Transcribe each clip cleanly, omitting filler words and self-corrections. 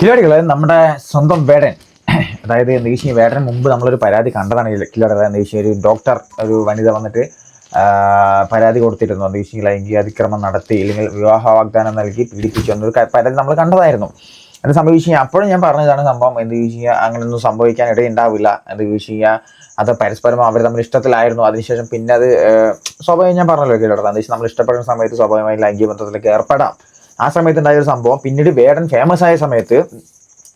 കില്ലാടികള് നമ്മുടെ സ്വന്തം വേടൻ, അതായത് ദേശീയ വേടന് മുമ്പ് നമ്മളൊരു പരാതി കണ്ടതാണ്. കില്ലാടി അതായത് ദേശീയ ഒരു ഡോക്ടർ, ഒരു വനിത വന്നിട്ട് പരാതി കൊടുത്തിരുന്നു. ദേശീയ ലൈംഗിക അതിക്രമം നടത്തി അല്ലെങ്കിൽ വിവാഹ വാഗ്ദാനം നൽകി പീഡിപ്പിച്ചു എന്നൊരു പരാതി നമ്മൾ കണ്ടതായിരുന്നു. അത് സംഭവിച്ചു അപ്പോഴും ഞാൻ പറഞ്ഞതാണ് സംഭവം. എന്ത് ചോദിച്ചു അങ്ങനെയൊന്നും സംഭവിക്കാൻ ഇടയുണ്ടാവില്ല. എന്ത് ചോദിച്ചു അത് പരസ്പരം അവർ തമ്മിൽ ഇഷ്ടത്തിലായിരുന്നു. അതിനുശേഷം പിന്നെ അത് സ്വാഭാവികം ഞാൻ പറഞ്ഞല്ലോ കില്ലാടി, എന്താ വെച്ചാൽ നമ്മൾ ഇഷ്ടപ്പെടുന്ന സമയത്ത് സ്വാഭാവികമായി ലൈംഗിക ബന്ധത്തിലേക്ക് ഏർപ്പെടാം. ആ സമയത്ത് ഉണ്ടായ ഒരു സംഭവം പിന്നീട് വേടൻ ഫേമസ് ആയ സമയത്ത്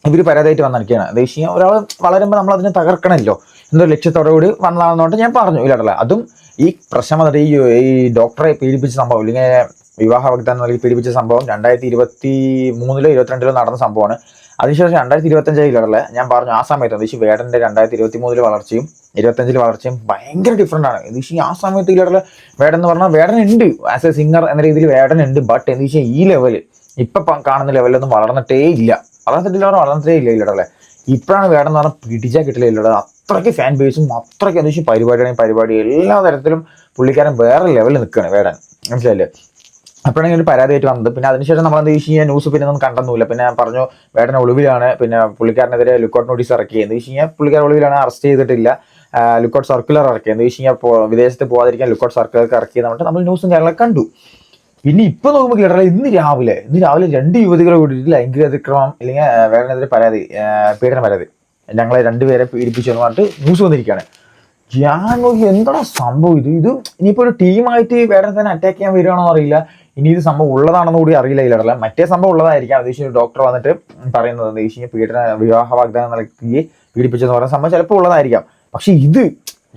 ഇവർ പരാതിയായിട്ട് വന്നിരിക്കുകയാണ്. ദേശീയ ഒരാൾ വളരുമ്പോൾ നമ്മൾ അതിനെ തകർക്കണമല്ലോ എന്നൊരു ലക്ഷ്യത്തോടു കൂടി വന്നതാണെന്നുകൊണ്ട് ഞാൻ പറഞ്ഞു ഇല്ലടല്ല. അതും ഈ പ്രശ്നം വന്നിട്ട് ഈ ഡോക്ടറെ പീഡിപ്പിച്ച സംഭവം ഇല്ലെങ്കിൽ വിവാഹ വാഗ്ദാനം നൽകി പീഡിപ്പിച്ച സംഭവം 2023 22 നടന്ന സംഭവമാണ്. അതിനുശേഷം 2025 ഇല്ലടല്ല ഞാൻ പറഞ്ഞു ആ സമയത്ത് ദേശീയ വേടന്റെ 2023 വളർച്ചയും 25 വളർച്ചയും ഭയങ്കര ഡിഫറൻ്റ് ആണ്. എന്ന് വെച്ചാൽ ആ സമയത്ത് ഇല്ലടല്ല വേടൻ എന്ന് പറഞ്ഞാൽ വേടൻ ഉണ്ട്, ആസ് എ സിംഗർ എന്ന രീതിയിൽ വേടൻ ഉണ്ട്. ബട്ട് എന്ന് വെച്ചാൽ ഈ ലെവല് ഇപ്പൊ കാണുന്ന ലെവലൊന്നും വളർന്നിട്ടേ ഇല്ല ഇല്ലടല്ലേ. ഇപ്പോഴാണ് വേടൻ എന്ന് പറഞ്ഞാൽ പിടിച്ചാൽ കിട്ടില്ല ഇല്ലട. അത്രയ്ക്ക് ഫാൻ ബേസും അത്രയ്ക്ക് എന്താ വെച്ചാൽ പരിപാടി എല്ലാ തരത്തിലും പുള്ളിക്കാരൻ വേറെ ലെവലിൽ നിൽക്കുകയാണ് വേടൻ, മനസ്സിലായില്ലേ. അപ്പോഴാണെങ്കിൽ ഒരു പരാതിയായിട്ട് വന്നത്. പിന്നെ അതിനുശേഷം നമ്മൾ എന്താ വെച്ച് കഴിഞ്ഞാൽ ന്യൂസ് പിന്നെ ഒന്നും കണ്ടെന്നില്ല. പിന്നെ പറഞ്ഞു വേടന ഒളിവിലാണ്. പിന്നെ പുള്ളിക്കാരനെതിരെ ലുക്കൗട്ട് നോട്ടീസ് ഇറക്കി. എന്ന് വെച്ച് കഴിഞ്ഞാൽ പുള്ളിക്കാരൻ ഒളിവിലാണ്, അറസ്റ്റ് ചെയ്തിട്ടില്ല. ലുക്കൗട്ട് സർക്കുലർ ഇറക്കി. എന്ന് വെച്ച് കഴിഞ്ഞാൽ വിദേശത്ത് പോകാതിരിക്കാൻ ലുക്കൗട്ട് സർക്കുലർ ഇറക്കി എന്നിട്ട് നമ്മൾ ന്യൂസും കാര്യങ്ങളൊക്കെ കണ്ടു. പിന്നെ ഇപ്പൊ നോക്കുമ്പോൾ കേട്ട ഇന്ന് രാവിലെ 2 യുവതികളെ കൂടിയിട്ട് ലൈംഗിക അതിക്രമം അല്ലെങ്കിൽ വേടനെതിരെ പീഡന പരാതി ഞങ്ങളെ 2 പേരെ പീഡിപ്പിച്ചു എന്ന് പറഞ്ഞിട്ട് ന്യൂസ് വന്നിരിക്കുകയാണ്. ഞാൻ നോക്കി എന്താണ് സംഭവം. ഇത് ഇനിയിപ്പോ ഒരു ടീമായിട്ട് വേടനെ തന്നെ അറ്റാക്ക് ചെയ്യാൻ വരികയാണോ അറിയില്ല. ഇനി ഇത് സംഭവം ഉള്ളതാണെന്ന് കൂടി അറിയില്ല ഇല്ലടല്ല. മറ്റേ സംഭവം ഉള്ളതായിരിക്കാം. ദേശീയ ഡോക്ടർ വന്നിട്ട് പറയുന്നത് ദേശീയ വിവാഹ വാഗ്ദാനം നൽകി പീഡിപ്പിച്ചെന്ന് പറയുന്ന സംഭവം ചിലപ്പോൾ ഉള്ളതായിരിക്കാം. പക്ഷെ ഇത്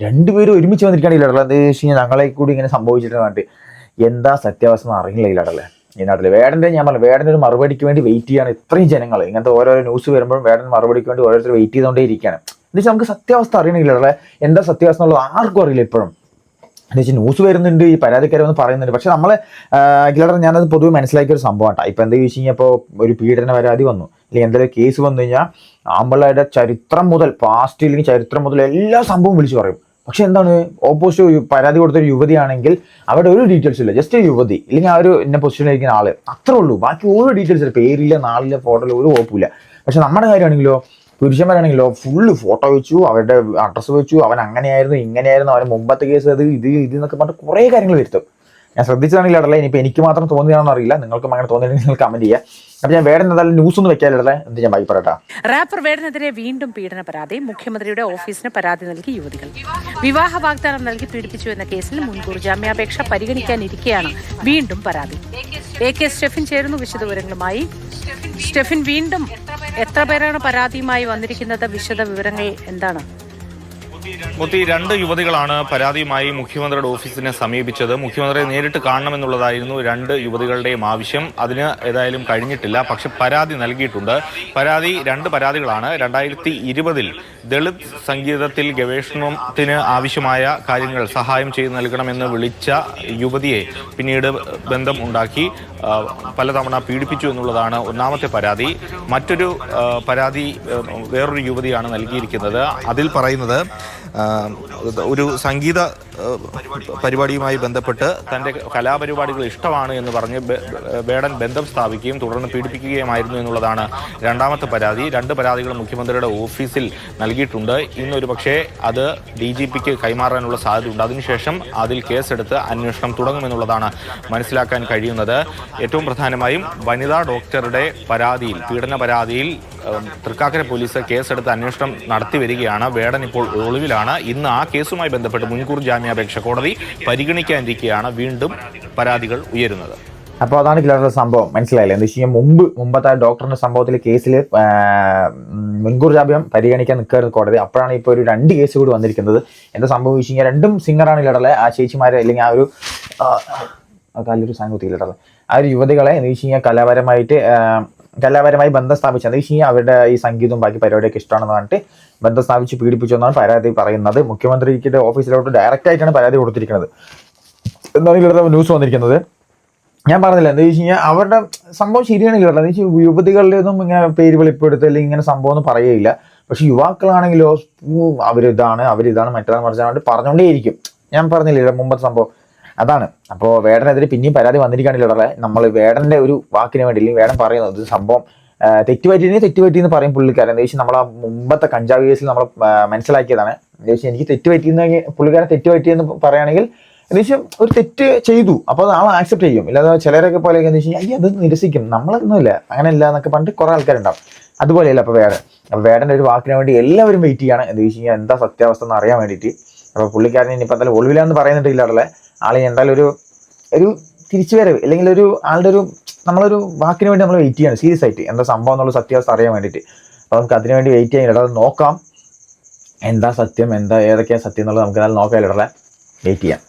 2 പേരും ഒരുമിച്ച് വന്നിരിക്കുകയാണ് ഇല്ലടല്ല. ദേശീയ ഞങ്ങളെ കൂടി ഇങ്ങനെ സംഭവിച്ചിട്ട് പറഞ്ഞിട്ട് എന്താ സത്യാവസ്ഥ എന്ന് അറിയില്ല ഇല്ലടല്ലേ ഈ നാട്ടില്. വേടന്റെ ഞാൻ പറഞ്ഞു വേടന്റെ ഒരു മറുപടിക്ക് വേണ്ടി വെയിറ്റ് ചെയ്യാണ് ഇത്രയും ജനങ്ങൾ. ഇങ്ങനത്തെ ഓരോരോ ന്യൂസ് വരുമ്പോഴും വേടൻ മറുപടിക്ക് വേണ്ടി ഓരോരുത്തർ വെയിറ്റ് ചെയ്തുകൊണ്ടേ ഇരിക്കുകയാണ്. എന്ന് വെച്ചാൽ നമുക്ക് സത്യാവസ്ഥ അറിയണില്ലടല്ലേ. എന്താ സത്യാവസ്ഥ എന്നുള്ളത് ആർക്കും അറിയില്ല ഇപ്പോഴും. എന്ന് വെച്ചാൽ ന്യൂസ് വരുന്നുണ്ട്, ഈ പരാതിക്കാരെന്ന് പറയുന്നുണ്ട്. പക്ഷെ നമ്മളെ കില്ലടർ ഞാനത് പൊതുവെ മനസ്സിലാക്കിയ ഒരു സംഭവമാണ്. ഇപ്പൊ എന്താ ചോദിച്ചു കഴിഞ്ഞാൽ ഇപ്പോൾ ഒരു പീഡന പരാതി വന്നു അല്ലെങ്കിൽ എന്തെങ്കിലും കേസ് വന്നു കഴിഞ്ഞാൽ ആമ്പിള്ളേരുടെ ചരിത്രം മുതൽ പാസ്റ്റ് അല്ലെങ്കിൽ ചരിത്രം മുതൽ എല്ലാ സംഭവവും വിളിച്ചു പറയും. പക്ഷെ എന്താണ് ഓപ്പോസിറ്റ് പരാതി കൊടുത്തൊരു യുവതിയാണെങ്കിൽ അവിടെ ഒരു ഡീറ്റെയിൽസ് ഇല്ല. ജസ്റ്റ് യുവതി ഇല്ലെങ്കിൽ ആ ഒരു ഇന്ന പൊസിഷനിലിരിക്കുന്ന ആള് അത്രേ ഉള്ളൂ. ബാക്കി ഓരോ ഡീറ്റെയിൽസ് ഇല്ല, പേരില്ല, നാളില്ല, ഫോട്ടോയില്ല, ഒരു കുഴപ്പമില്ല. പക്ഷെ നമ്മുടെ കാര്യമാണെങ്കിലോ പുരുഷന്മാരാണെങ്കിലോ ഫുള്ള് ഫോട്ടോ വെച്ചു, അവരുടെ അഡ്രസ്സ് വെച്ചു, അവൻ അങ്ങനെയായിരുന്നു ഇങ്ങനെയായിരുന്നു, അവന് മുമ്പത്തെ കേസ് അത് ഇത് എന്നൊക്കെ പറഞ്ഞിട്ട് കുറേ കാര്യങ്ങൾ വരുത്തും. ഞാൻ ശ്രദ്ധിച്ചതാണെങ്കിൽ ഇടല്ലേ. ഇനിയിപ്പോൾ എനിക്ക് മാത്രം തോന്നിയാണെന്ന് അറിയില്ല, നിങ്ങൾക്കും അങ്ങനെ തോന്നിയിട്ടുണ്ടെങ്കിൽ നിങ്ങൾ കമന്റ് ചെയ്യുക. അപ്പൊ ഞാൻ വേടൻ എന്തായാലും ന്യൂസ് ഒന്നും വെക്കാനിടല്ലേ എന്ത് ഞാൻ ഭയപ്പെടട്ടാ. റാപ്പർ വേടനെതിരെ വീണ്ടും പീഡന പരാതി. മുഖ്യമന്ത്രിയുടെ ഓഫീസിന് പരാതി നൽകി യുവതികൾ. വിവാഹ വാഗ്ദാനം നൽകി പീഡിപ്പിച്ചു എന്ന കേസിൽ മുൻകൂർ ജാമ്യാപേക്ഷ പരിഗണിക്കാനിരിക്കെയാണ് വീണ്ടും പരാതി. AK സ്റ്റെഫിൻ ചേരുന്നു വിശദവിവരങ്ങളുമായി. സ്റ്റെഫിൻ, വീണ്ടും എത്ര പേരാണ് പരാതിയുമായി വന്നിരിക്കുന്നത്? വിശദ വിവരങ്ങൾ എന്താണ്? 2 യുവതികളാണ് പരാതിയുമായി മുഖ്യമന്ത്രിയുടെ ഓഫീസിനെ സമീപിച്ചത്. മുഖ്യമന്ത്രിയെ നേരിട്ട് കാണണമെന്നുള്ളതായിരുന്നു 2 യുവതികളുടെയും ആവശ്യം. അതിന് ഏതായാലും കഴിഞ്ഞിട്ടില്ല. പക്ഷെ പരാതി നൽകിയിട്ടുണ്ട്. 2 പരാതികളാണ്. 2020 ദളിത് സംഗീതത്തിൽ ഗവേഷണത്തിന് ആവശ്യമായ കാര്യങ്ങൾ സഹായം ചെയ്തു നൽകണമെന്ന് വിളിച്ച യുവതിയെ പിന്നീട് ബന്ധം ഉണ്ടാക്കി പലതവണ പീഡിപ്പിച്ചു എന്നുള്ളതാണ് ഒന്നാമത്തെ പരാതി. മറ്റൊരു പരാതി വേറൊരു യുവതിയാണ് നൽകിയിരിക്കുന്നത്. അതിൽ പറയുന്നത് ഒരു സംഗീത പരിപാടിയുമായി ബന്ധപ്പെട്ട് തൻ്റെ കലാപരിപാടികൾ ഇഷ്ടമാണ് എന്ന് പറഞ്ഞ് വേടൻ ബന്ധം സ്ഥാപിക്കുകയും തുടർന്ന് പീഡിപ്പിക്കുകയുമായിരുന്നു എന്നുള്ളതാണ് രണ്ടാമത്തെ പരാതി. 2 പരാതികൾ മുഖ്യമന്ത്രിയുടെ ഓഫീസിൽ നൽകിയിട്ടുണ്ട്. ഇന്നൊരു പക്ഷേ അത് DGPക്ക് കൈമാറാനുള്ള സാധ്യതയുണ്ട്. അതിനുശേഷം അതിൽ കേസെടുത്ത് അന്വേഷണം തുടങ്ങുമെന്നുള്ളതാണ് മനസ്സിലാക്കാൻ കഴിയുന്നത്. ഏറ്റവും പ്രധാനമായും വനിതാ ഡോക്ടറുടെ പരാതിയിൽ, പീഡന പരാതിയിൽ തൃക്കാക്കര പോലീസ് കേസെടുത്ത് അന്വേഷണം നടത്തി വരികയാണ്. വേടൻ ഇപ്പോൾ ഒളിവിലാണ്. ഇന്ന് ആ കേസുമായി ബന്ധപ്പെട്ട് മുൻകൂർ ജാമ്യാപേക്ഷ കോടതി പരിഗണിക്കാനിരിക്കെയാണ് വീണ്ടും പരാതികൾ ഉയരുന്നത്. അപ്പോൾ അതാണ് കില്ലറുടെ സംഭവം, മനസ്സിലായില്ലേ. എന്താ വെച്ച് കഴിഞ്ഞാൽ മുമ്പത്തെ ഡോക്ടറിന്റെ സംഭവത്തിൽ കേസിൽ മുൻകൂർ ജാമ്യം പരിഗണിക്കാൻ നിൽക്കുന്ന കോടതി. അപ്പോഴാണ് ഇപ്പോൾ ഒരു 2 കേസ് കൂടി വന്നിരിക്കുന്നത്. എന്താ സംഭവം വെച്ച് കഴിഞ്ഞാൽ 2 സിംഗറാണ് ഇല്ലടല്ലേ. ആ ചേച്ചിമാരെ അല്ലെങ്കിൽ ആ ഒരു കാലൊരു സാങ്കുത്തി ഇല്ലടല്ലേ ആ ഒരു യുവതികളെ എന്ന് വെച്ച് കഴിഞ്ഞാൽ കലാപരമായി ബന്ധം സ്ഥാപിച്ചത്. എന്ന് വെച്ച് കഴിഞ്ഞാൽ അവരുടെ ഈ സംഗീതവും ബാക്കി പരിപാടിയൊക്കെ ഇഷ്ടമാണെന്ന് പറഞ്ഞിട്ട് ബന്ധം സ്ഥാപിച്ച് പീഡിപ്പിച്ചു എന്നാണ് പരാതി പറയുന്നത്. മുഖ്യമന്ത്രിയുടെ ഓഫീസിലോട്ട് ഡയറക്റ്റ് ആയിട്ടാണ് പരാതി കൊടുത്തിരിക്കുന്നത് എന്നാണ് ഇവരുടെ ന്യൂസ് വന്നിരിക്കുന്നത്. ഞാൻ പറഞ്ഞില്ല എന്താ വെച്ച് കഴിഞ്ഞാൽ അവരുടെ സംഭവം ശരിയാണെങ്കിലും എന്താ വെച്ചാൽ യുവതികളുടെ ഒന്നും ഇങ്ങനെ പേര് വെളിപ്പെടുത്തുക അല്ലെങ്കിൽ ഇങ്ങനെ സംഭവം ഒന്നും പറയുകയില്ല. പക്ഷെ യുവാക്കളാണെങ്കിലോ അവരിതാണ് മറ്റേതാണ് മറിച്ചാണ് പറഞ്ഞുകൊണ്ടേയിരിക്കും. ഞാൻ പറഞ്ഞില്ല മുമ്പത്തെ സംഭവം അതാണ്. അപ്പോൾ വേടനെതിരെ പിന്നെയും പരാതി വന്നിരിക്കുകയാണെങ്കിലേ നമ്മൾ വേടന്റെ ഒരു വാക്കിന് വേണ്ടി, അല്ലെങ്കിൽ വേടൻ പറയുന്നത് സംഭവം തെറ്റ് പറ്റിയെന്ന് പറയും പുള്ളിക്കാരൻ. ഏകദേശം നമ്മളെ മുമ്പത്തെ കഞ്ചാവ് കേസിൽ നമ്മൾ മനസ്സിലാക്കിയതാണ്. ഏകദേശം എനിക്ക് തെറ്റ് പറ്റിയെന്ന് പുള്ളിക്കാരൻ തെറ്റ് പറ്റിയെന്ന് പറയുകയാണെങ്കിൽ ഏകദേശം ഒരു തെറ്റ് ചെയ്തു, അപ്പോൾ അത് ആളെ ആക്സെപ്റ്റ് ചെയ്യും. ഇല്ലാതെ ചിലരൊക്കെ പോലെ എന്താ വെച്ച് കഴിഞ്ഞാൽ അത് നിരസിക്കും, നമ്മളൊന്നുമില്ല അങ്ങനെയല്ല എന്നൊക്കെ പറഞ്ഞിട്ട് കുറേ ആൾക്കാരുണ്ടാവും. അതുപോലെയല്ല അപ്പോൾ വേടൻ്റെ ഒരു വാക്കിന് വേണ്ടി എല്ലാവരും വെയിറ്റ് ചെയ്യാണ് എന്താ വെച്ച് കഴിഞ്ഞാൽ എന്താ സത്യാവസ്ഥ എന്ന് അറിയാൻ വേണ്ടിയിട്ട്. അപ്പോൾ പുള്ളിക്കാരൻ ഇനിയിപ്പോൾ എന്തായാലും ഒളിവിലാന്ന് പറയുന്നുണ്ടില്ല അവിടെ ആളെ എന്തായാലും ഒരു തിരിച്ചുവരവ് അല്ലെങ്കിൽ ആളുടെ നമ്മളൊരു വാക്കിന് വേണ്ടി നമ്മൾ വെയിറ്റ് ചെയ്യാണ് സീരിയസ് ആയിട്ട്, എന്താ സംഭവം എന്നുള്ള സത്യാവസ്ഥ അറിയാൻ വേണ്ടിയിട്ട്. അപ്പോൾ നമുക്ക് അതിന് വേണ്ടി വെയിറ്റ് ചെയ്യാൻ അത് നോക്കാം, എന്താ സത്യം ഏതൊക്കെയാണ് സത്യം എന്നുള്ളത് നമുക്ക് എന്തായാലും നോക്കാം, വെയിറ്റ് ചെയ്യാം.